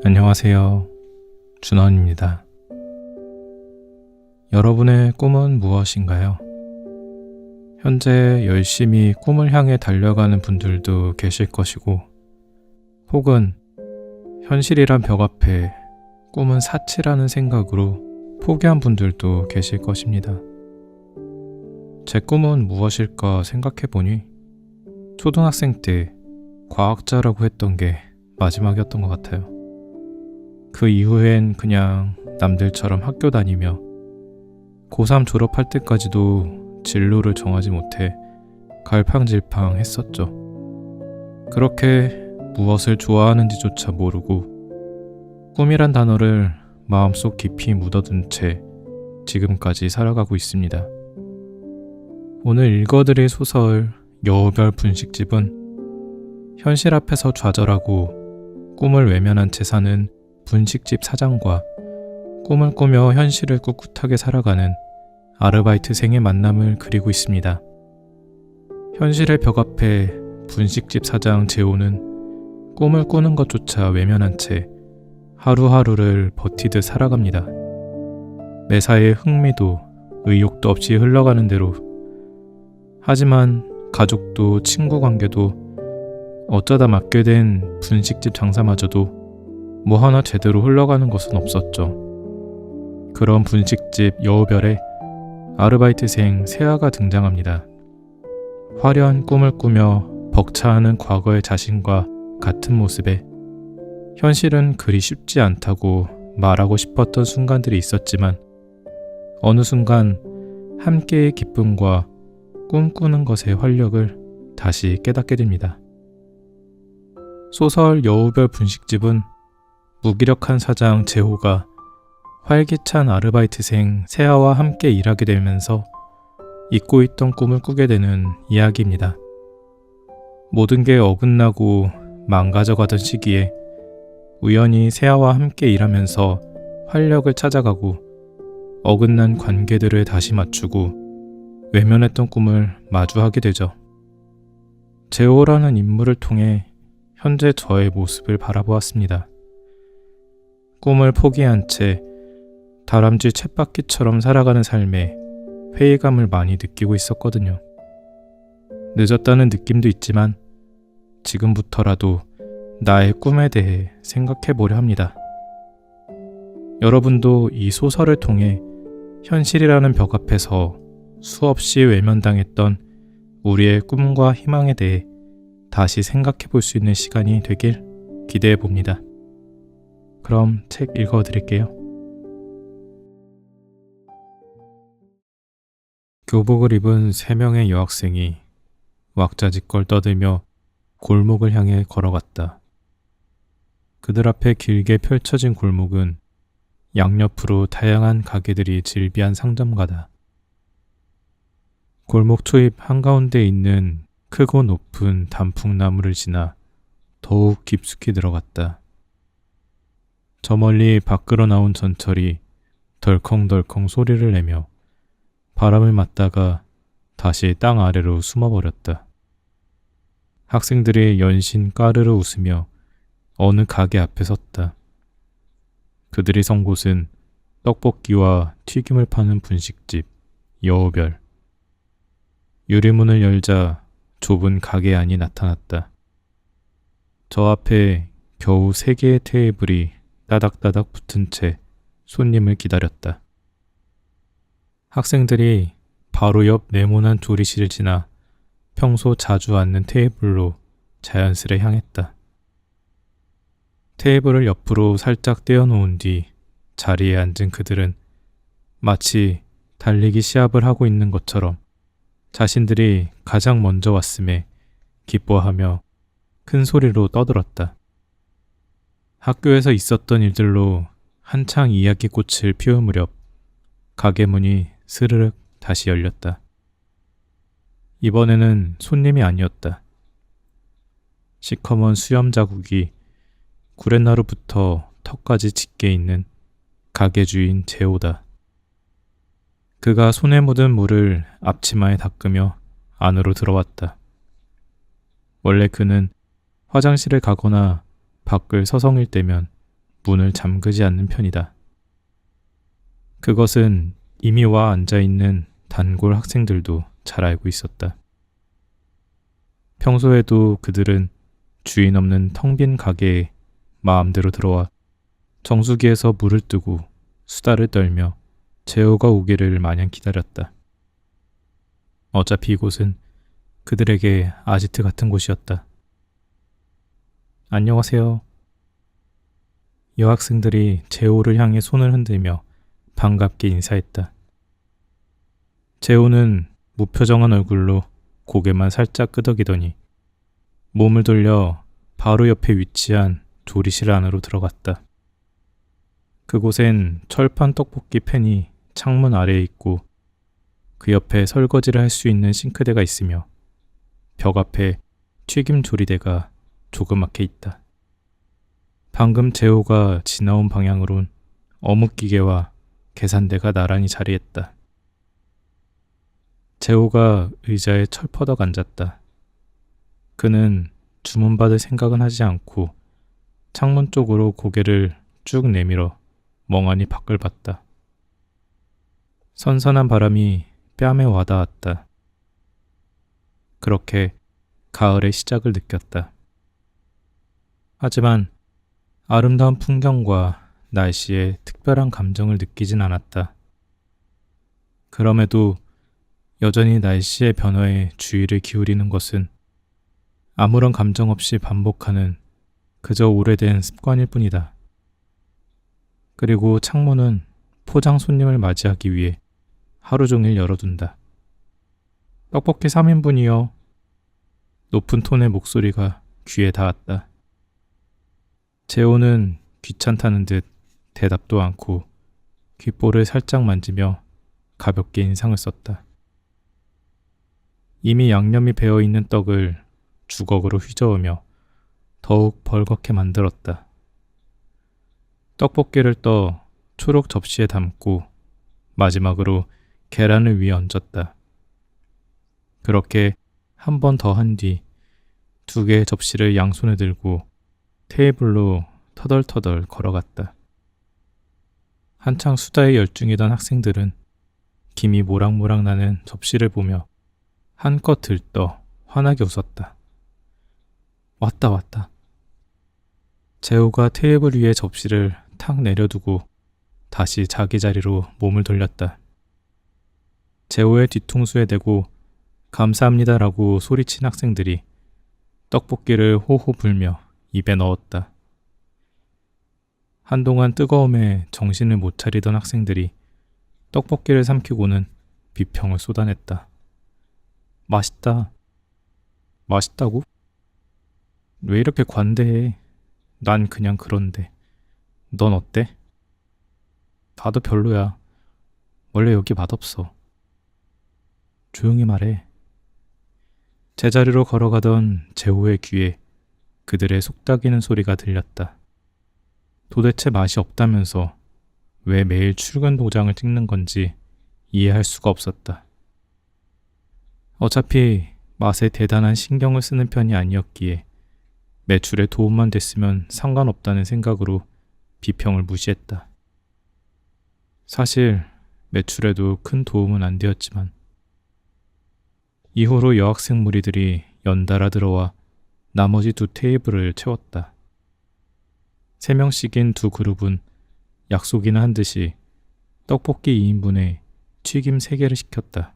안녕하세요. 준원입니다. 여러분의 꿈은 무엇인가요? 현재 열심히 꿈을 향해 달려가는 분들도 계실 것이고, 혹은 현실이란 벽 앞에 꿈은 사치라는 생각으로 포기한 분들도 계실 것입니다. 제 꿈은 무엇일까 생각해보니 초등학생 때 과학자라고 했던 게 마지막이었던 것 같아요. 그 이후엔 그냥 남들처럼 학교 다니며 고3 졸업할 때까지도 진로를 정하지 못해 갈팡질팡 했었죠. 그렇게 무엇을 좋아하는지조차 모르고 꿈이란 단어를 마음속 깊이 묻어둔 채 지금까지 살아가고 있습니다. 오늘 읽어드릴 소설 여우별 분식집은 현실 앞에서 좌절하고 꿈을 외면한 채 사는 분식집 사장과 꿈을 꾸며 현실을 꿋꿋하게 살아가는 아르바이트생의 만남을 그리고 있습니다. 현실의 벽 앞에 분식집 사장 재호는 꿈을 꾸는 것조차 외면한 채 하루하루를 버티듯 살아갑니다. 매사에 흥미도 의욕도 없이 흘러가는 대로. 하지만 가족도 친구 관계도 어쩌다 맡게 된 분식집 장사마저도 뭐 하나 제대로 흘러가는 것은 없었죠. 그런 분식집 여우별에 아르바이트생 세아가 등장합니다. 화려한 꿈을 꾸며 벅차하는 과거의 자신과 같은 모습에 현실은 그리 쉽지 않다고 말하고 싶었던 순간들이 있었지만 어느 순간 함께의 기쁨과 꿈꾸는 것의 활력을 다시 깨닫게 됩니다. 소설 여우별 분식집은 무기력한 사장 재호가 활기찬 아르바이트생 세아와 함께 일하게 되면서 잊고 있던 꿈을 꾸게 되는 이야기입니다. 모든 게 어긋나고 망가져가던 시기에 우연히 세아와 함께 일하면서 활력을 찾아가고 어긋난 관계들을 다시 맞추고 외면했던 꿈을 마주하게 되죠. 재호라는 인물을 통해 현재 저의 모습을 바라보았습니다. 꿈을 포기한 채 다람쥐 쳇바퀴처럼 살아가는 삶에 회의감을 많이 느끼고 있었거든요. 늦었다는 느낌도 있지만 지금부터라도 나의 꿈에 대해 생각해보려 합니다. 여러분도 이 소설을 통해 현실이라는 벽 앞에서 수없이 외면당했던 우리의 꿈과 희망에 대해 다시 생각해볼 수 있는 시간이 되길 기대해봅니다. 그럼 책 읽어드릴게요. 교복을 입은 3명의 여학생이 왁자지껄 떠들며 골목을 향해 걸어갔다. 그들 앞에 길게 펼쳐진 골목은 양옆으로 다양한 가게들이 즐비한 상점가다. 골목 초입 한가운데 있는 크고 높은 단풍나무를 지나 더욱 깊숙이 들어갔다. 저 멀리 밖으로 나온 전철이 덜컹덜컹 소리를 내며 바람을 맞다가 다시 땅 아래로 숨어버렸다. 학생들이 연신 까르르 웃으며 어느 가게 앞에 섰다. 그들이 선 곳은 떡볶이와 튀김을 파는 분식집 여우별. 유리문을 열자 좁은 가게 안이 나타났다. 저 앞에 겨우 3개의 테이블이 따닥따닥 붙은 채 손님을 기다렸다. 학생들이 바로 옆 네모난 조리실을 지나 평소 자주 앉는 테이블로 자연스레 향했다. 테이블을 옆으로 살짝 떼어놓은 뒤 자리에 앉은 그들은 마치 달리기 시합을 하고 있는 것처럼 자신들이 가장 먼저 왔음에 기뻐하며 큰 소리로 떠들었다. 학교에서 있었던 일들로 한창 이야기꽃을 피울 무렵 가게 문이 스르륵 다시 열렸다. 이번에는 손님이 아니었다. 시커먼 수염 자국이 구렛나루부터 턱까지 짙게 있는 가게 주인 재호다. 그가 손에 묻은 물을 앞치마에 닦으며 안으로 들어왔다. 원래 그는 화장실을 가거나 밖을 서성일 때면 문을 잠그지 않는 편이다. 그것은 이미 와 앉아있는 단골 학생들도 잘 알고 있었다. 평소에도 그들은 주인 없는 텅 빈 가게에 마음대로 들어와 정수기에서 물을 뜨고 수다를 떨며 재호가 오기를 마냥 기다렸다. 어차피 이곳은 그들에게 아지트 같은 곳이었다. 안녕하세요. 여학생들이 재호를 향해 손을 흔들며 반갑게 인사했다. 재호는 무표정한 얼굴로 고개만 살짝 끄덕이더니 몸을 돌려 바로 옆에 위치한 조리실 안으로 들어갔다. 그곳엔 철판 떡볶이 팬이 창문 아래에 있고 그 옆에 설거지를 할 수 있는 싱크대가 있으며 벽 앞에 튀김 조리대가 조그맣게 있다. 방금 재호가 지나온 방향으론 어묵기계와 계산대가 나란히 자리했다. 재호가 의자에 철퍼덕 앉았다. 그는 주문받을 생각은 하지 않고 창문 쪽으로 고개를 쭉 내밀어 멍하니 밖을 봤다. 선선한 바람이 뺨에 와닿았다. 그렇게 가을의 시작을 느꼈다. 하지만 아름다운 풍경과 날씨에 특별한 감정을 느끼진 않았다. 그럼에도 여전히 날씨의 변화에 주의를 기울이는 것은 아무런 감정 없이 반복하는 그저 오래된 습관일 뿐이다. 그리고 창문은 포장 손님을 맞이하기 위해 하루 종일 열어둔다. 떡볶이 3인분이요. 높은 톤의 목소리가 귀에 닿았다. 재호는 귀찮다는 듯 대답도 않고 귓볼을 살짝 만지며 가볍게 인상을 썼다. 이미 양념이 배어있는 떡을 주걱으로 휘저으며 더욱 벌겋게 만들었다. 떡볶이를 떠 초록 접시에 담고 마지막으로 계란을 위에 얹었다. 그렇게 한 번 더 한 뒤 2개의 접시를 양손에 들고 테이블로 터덜터덜 걸어갔다. 한창 수다에 열중이던 학생들은 김이 모락모락 나는 접시를 보며 한껏 들떠 환하게 웃었다. 왔다. 재호가 테이블 위에 접시를 탁 내려두고 다시 자기 자리로 몸을 돌렸다. 재호의 뒤통수에 대고 감사합니다라고 소리친 학생들이 떡볶이를 호호 불며 입에 넣었다. 한동안 뜨거움에 정신을 못 차리던 학생들이 떡볶이를 삼키고는 비평을 쏟아냈다. 맛있다. 맛있다고? 왜 이렇게 관대해? 난 그냥 그런데. 넌 어때? 나도 별로야. 원래 여기 맛없어. 조용히 말해. 제자리로 걸어가던 재호의 귀에 그들의 속닥이는 소리가 들렸다. 도대체 맛이 없다면서 왜 매일 출근 도장을 찍는 건지 이해할 수가 없었다. 어차피 맛에 대단한 신경을 쓰는 편이 아니었기에 매출에 도움만 됐으면 상관없다는 생각으로 비평을 무시했다. 사실 매출에도 큰 도움은 안 되었지만 이후로 여학생 무리들이 연달아 들어와 나머지 2 테이블을 채웠다. 3명씩인 2 그룹은 약속이나 한 듯이 떡볶이 2인분에 튀김 3개를 시켰다.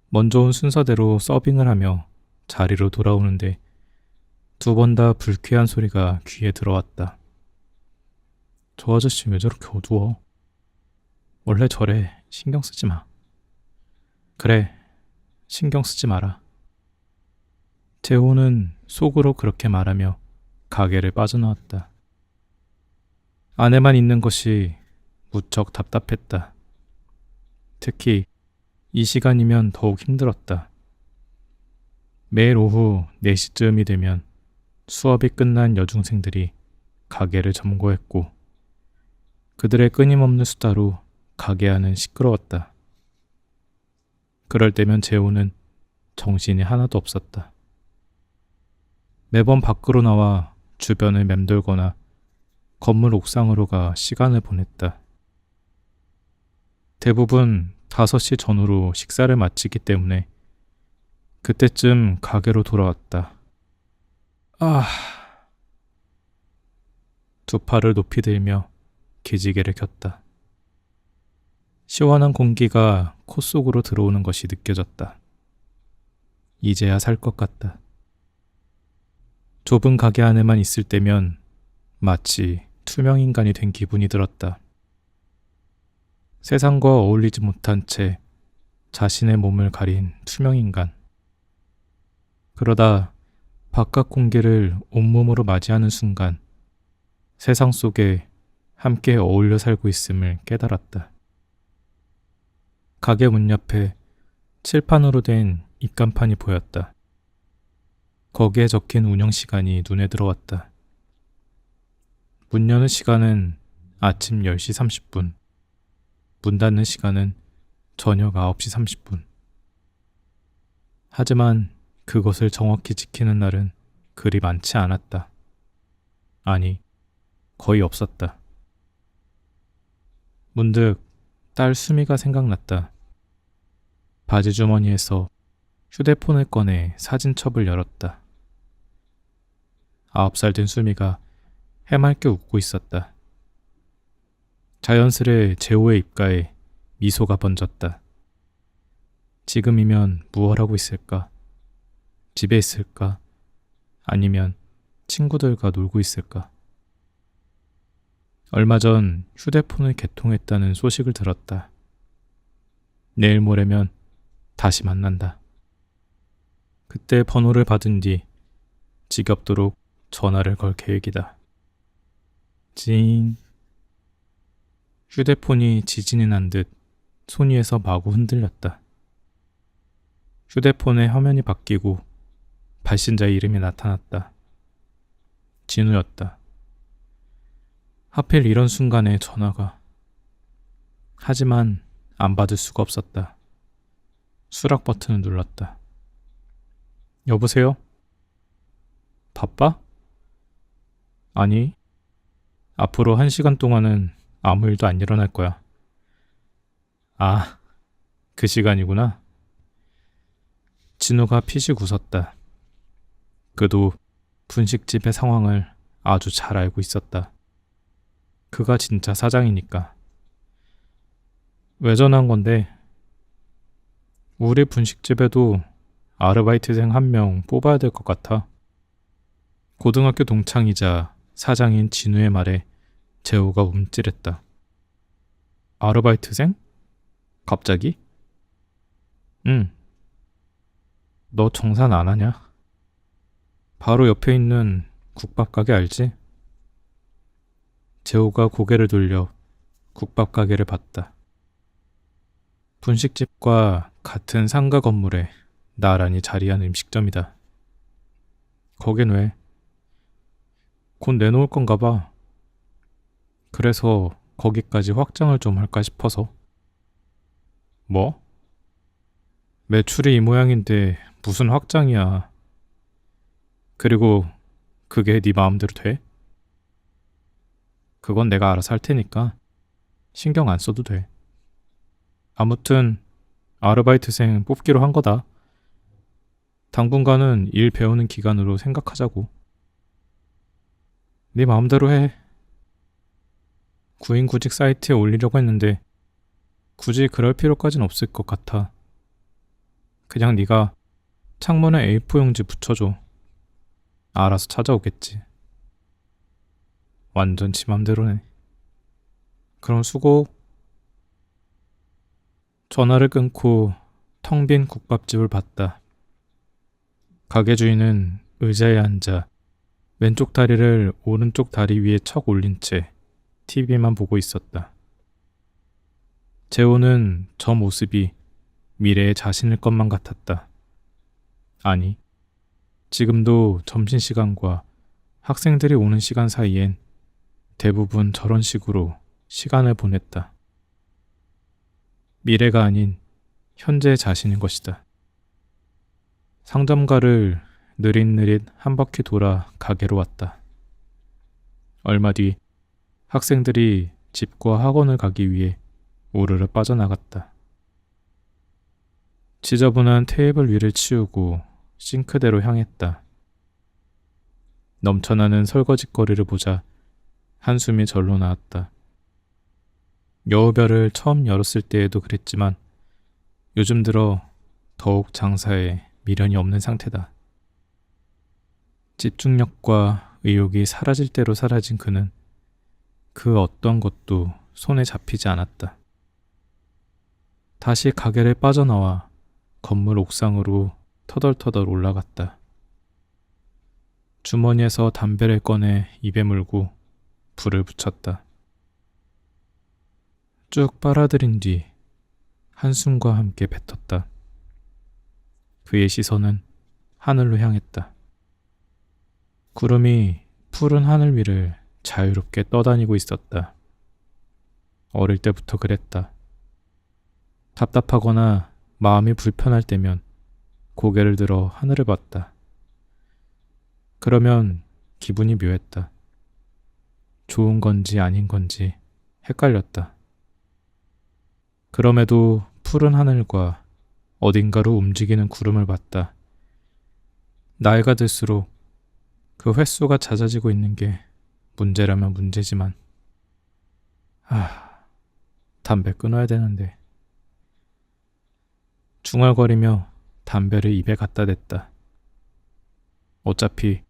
먼저 온 순서대로 서빙을 하며 자리로 돌아오는데 2번 다 불쾌한 소리가 귀에 들어왔다. 저 아저씨 왜 저렇게 어두워? 원래 저래. 신경 쓰지 마. 그래. 신경 쓰지 마라. 재호는 속으로 그렇게 말하며 가게를 빠져나왔다. 안에만 있는 것이 무척 답답했다. 특히 이 시간이면 더욱 힘들었다. 매일 오후 4시쯤이 되면 수업이 끝난 여중생들이 가게를 점거했고 그들의 끊임없는 수다로 가게 안은 시끄러웠다. 그럴 때면 재호는 정신이 하나도 없었다. 매번 밖으로 나와 주변을 맴돌거나 건물 옥상으로 가 시간을 보냈다. 대부분 5시 전후로 식사를 마치기 때문에 그때쯤 가게로 돌아왔다. 두 팔을 높이 들며 기지개를 켰다. 시원한 공기가 코 속으로 들어오는 것이 느껴졌다. 이제야 살 것 같다. 좁은 가게 안에만 있을 때면 마치 투명 인간이 된 기분이 들었다. 세상과 어울리지 못한 채 자신의 몸을 가린 투명 인간. 그러다 바깥 공기를 온몸으로 맞이하는 순간 세상 속에 함께 어울려 살고 있음을 깨달았다. 가게 문 옆에 칠판으로 된 입간판이 보였다. 거기에 적힌 운영 시간이 눈에 들어왔다. 문 여는 시간은 아침 10시 30분, 문 닫는 시간은 저녁 9시 30분. 하지만 그것을 정확히 지키는 날은 그리 많지 않았다. 아니, 거의 없었다. 문득 딸 수미가 생각났다. 바지 주머니에서 휴대폰을 꺼내 사진첩을 열었다. 9살 된 수미가 해맑게 웃고 있었다. 자연스레 재호의 입가에 미소가 번졌다. 지금이면 무얼 하고 있을까? 집에 있을까? 아니면 친구들과 놀고 있을까? 얼마 전 휴대폰을 개통했다는 소식을 들었다. 내일 모레면 다시 만난다. 그때 번호를 받은 뒤 지겹도록 전화를 걸 계획이다. 징. 휴대폰이 지진이 난 듯 손 위에서 마구 흔들렸다. 휴대폰의 화면이 바뀌고 발신자의 이름이 나타났다. 진우였다. 하필 이런 순간에 전화가. 하지만 안 받을 수가 없었다. 수락 버튼을 눌렀다. 여보세요? 바빠? 아니, 앞으로 1시간 동안은 아무 일도 안 일어날 거야. 아, 그 시간이구나. 진우가 피식 웃었다. 그도 분식집의 상황을 아주 잘 알고 있었다. 그가 진짜 사장이니까. 왜 전화한 건데? 우리 분식집에도 아르바이트생 1명 뽑아야 될 것 같아. 고등학교 동창이자 사장인 진우의 말에 재호가 움찔했다. 아르바이트생? 갑자기? 응. 너 정산 안 하냐? 바로 옆에 있는 국밥 가게 알지? 재호가 고개를 돌려 국밥 가게를 봤다. 분식집과 같은 상가 건물에 나란히 자리한 음식점이다. 거긴 왜? 곧 내놓을 건가 봐. 그래서 거기까지 확장을 좀 할까 싶어서. 뭐? 매출이 이 모양인데 무슨 확장이야. 그리고 그게 네 마음대로 돼? 그건 내가 알아서 할 테니까 신경 안 써도 돼. 아무튼 아르바이트생 뽑기로 한 거다. 당분간은 일 배우는 기간으로 생각하자고. 네 마음대로 해. 구인 구직 사이트에 올리려고 했는데 굳이 그럴 필요까진 없을 것 같아. 그냥 네가 창문에 A4 용지 붙여줘. 알아서 찾아오겠지. 완전 지 맘대로네. 그럼 수고. 전화를 끊고 텅 빈 국밥집을 봤다. 가게 주인은 의자에 앉아 왼쪽 다리를 오른쪽 다리 위에 척 올린 채 TV만 보고 있었다. 재호는 저 모습이 미래의 자신일 것만 같았다. 아니, 지금도 점심시간과 학생들이 오는 시간 사이엔 대부분 저런 식으로 시간을 보냈다. 미래가 아닌 현재의 자신인 것이다. 상점가를 느릿느릿 한 바퀴 돌아 가게로 왔다. 얼마 뒤 학생들이 집과 학원을 가기 위해 우르르 빠져나갔다. 지저분한 테이블 위를 치우고 싱크대로 향했다. 넘쳐나는 설거지거리를 보자 한숨이 절로 나왔다. 여우별을 처음 열었을 때에도 그랬지만 요즘 들어 더욱 장사에 미련이 없는 상태다. 집중력과 의욕이 사라질 대로 사라진 그는 그 어떤 것도 손에 잡히지 않았다. 다시 가게를 빠져나와 건물 옥상으로 터덜터덜 올라갔다. 주머니에서 담배를 꺼내 입에 물고 불을 붙였다. 쭉 빨아들인 뒤 한숨과 함께 뱉었다. 그의 시선은 하늘로 향했다. 구름이 푸른 하늘 위를 자유롭게 떠다니고 있었다. 어릴 때부터 그랬다. 답답하거나 마음이 불편할 때면 고개를 들어 하늘을 봤다. 그러면 기분이 묘했다. 좋은 건지 아닌 건지 헷갈렸다. 그럼에도 푸른 하늘과 어딘가로 움직이는 구름을 봤다. 나이가 들수록 그 횟수가 잦아지고 있는 게 문제라면 문제지만 담배 끊어야 되는데. 중얼거리며 담배를 입에 갖다 댔다. 어차피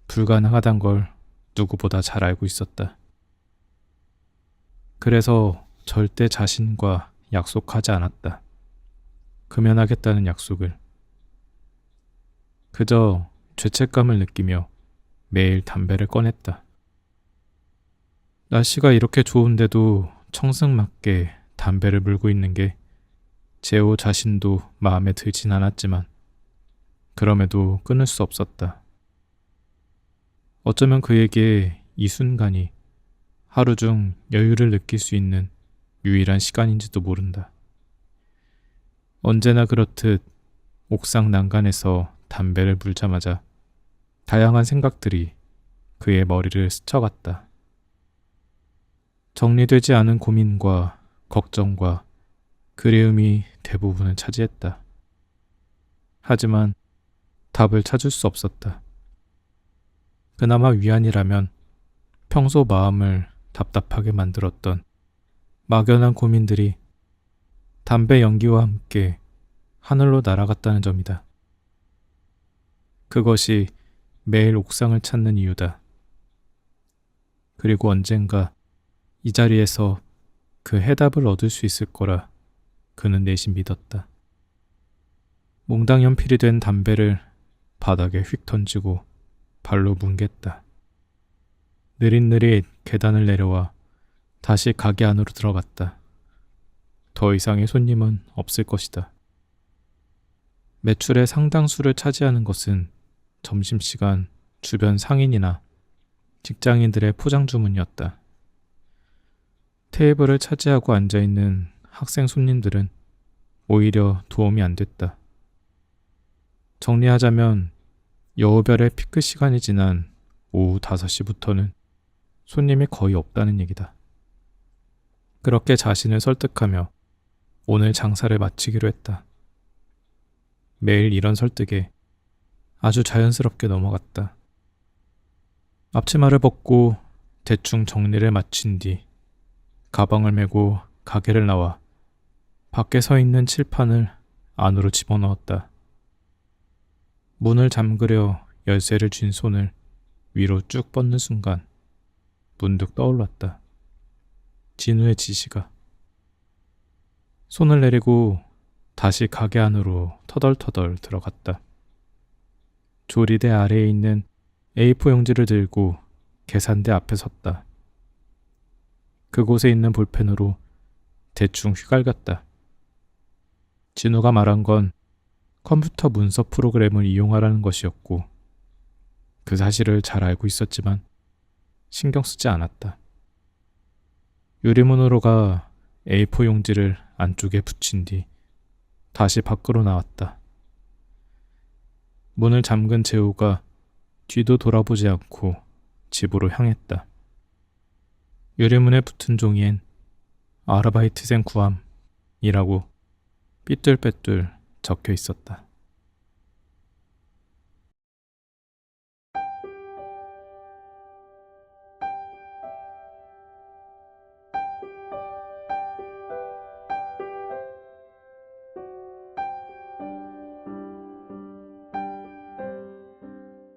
불가능하단 걸 누구보다 잘 알고 있었다. 그래서 절대 자신과 약속하지 않았다. 금연하겠다는 약속을. 그저 죄책감을 느끼며 매일 담배를 꺼냈다. 날씨가 이렇게 좋은데도 청승맞게 담배를 물고 있는 게 제오 자신도 마음에 들진 않았지만 그럼에도 끊을 수 없었다. 어쩌면 그에게 이 순간이 하루 중 여유를 느낄 수 있는 유일한 시간인지도 모른다. 언제나 그렇듯 옥상 난간에서 담배를 물자마자 다양한 생각들이 그의 머리를 스쳐갔다. 정리되지 않은 고민과 걱정과 그리움이 대부분을 차지했다. 하지만 답을 찾을 수 없었다. 그나마 위안이라면 평소 마음을 답답하게 만들었던 막연한 고민들이 담배 연기와 함께 하늘로 날아갔다는 점이다. 그것이 매일 옥상을 찾는 이유다. 그리고 언젠가 이 자리에서 그 해답을 얻을 수 있을 거라 그는 내심 믿었다. 몽당 연필이 된 담배를 바닥에 휙 던지고 발로 뭉갰다. 느릿느릿 계단을 내려와 다시 가게 안으로 들어갔다. 더 이상의 손님은 없을 것이다. 매출의 상당수를 차지하는 것은 점심시간 주변 상인이나 직장인들의 포장 주문이었다. 테이블을 차지하고 앉아있는 학생 손님들은 오히려 도움이 안 됐다. 정리하자면 여우별의 피크 시간이 지난 오후 5시부터는 손님이 거의 없다는 얘기다. 그렇게 자신을 설득하며 오늘 장사를 마치기로 했다. 매일 이런 설득에 아주 자연스럽게 넘어갔다. 앞치마를 벗고 대충 정리를 마친 뒤 가방을 메고 가게를 나와 밖에 서 있는 칠판을 안으로 집어넣었다. 문을 잠그려 열쇠를 쥔 손을 위로 쭉 뻗는 순간 문득 떠올랐다. 진우의 지시가. 손을 내리고 다시 가게 안으로 터덜터덜 들어갔다. 조리대 아래에 있는 A4 용지를 들고 계산대 앞에 섰다. 그곳에 있는 볼펜으로 대충 휘갈겼다. 진우가 말한 건 컴퓨터 문서 프로그램을 이용하라는 것이었고 그 사실을 잘 알고 있었지만 신경 쓰지 않았다. 유리문으로 가 A4 용지를 안쪽에 붙인 뒤 다시 밖으로 나왔다. 문을 잠근 재호가 뒤도 돌아보지 않고 집으로 향했다. 유리문에 붙은 종이엔 아르바이트생 구함이라고 삐뚤빼뚤 적혀 있었다.